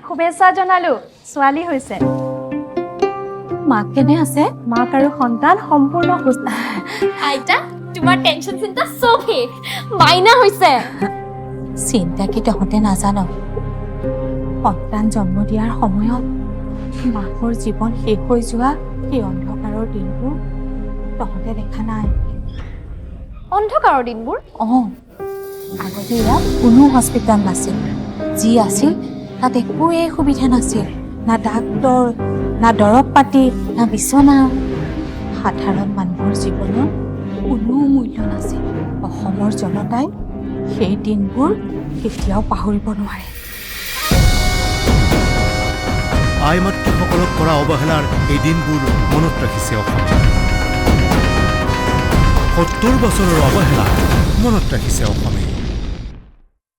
শুভেচ্ছা জনালো ছোৱালী হৈছে মাক কেনে আছে মাক আৰু সন্তান সম্পূৰ্ণ সুস্থ আইতা তোমাৰ টেনচন চিন্তা চব শেষ মাইনা হৈছে চিন্তা কি তহঁতে নাজানো সন্তান জন্ম দিয়াৰ সময়ত মাকৰ জীৱন শেষ হৈ যোৱা সেই অন্ধকাৰৰ দিনবোৰ তহঁতে দেখা নাই অন্ধকাৰৰ দিনবোৰ আগতে ইয়াত কোনো হস্পিটেল নাছিল যি আছিল তাত একোৱেই সুবিধা নাছিল না ডাক্তৰ না দৰৱ পাতি না বিচনা সাধাৰণ মানুহৰ জীৱনৰ কোনো মূল্য নাছিল অসমৰ জনতাই সেই দিনবোৰ কেতিয়াও পাহৰিব নোৱাৰে আই মাতৃসকলক কৰা অৱহেলাৰ এই দিনবোৰ মনত ৰাখিছে অসমে 70 বছৰৰ অৱহেলা মনত ৰাখিছে অসমে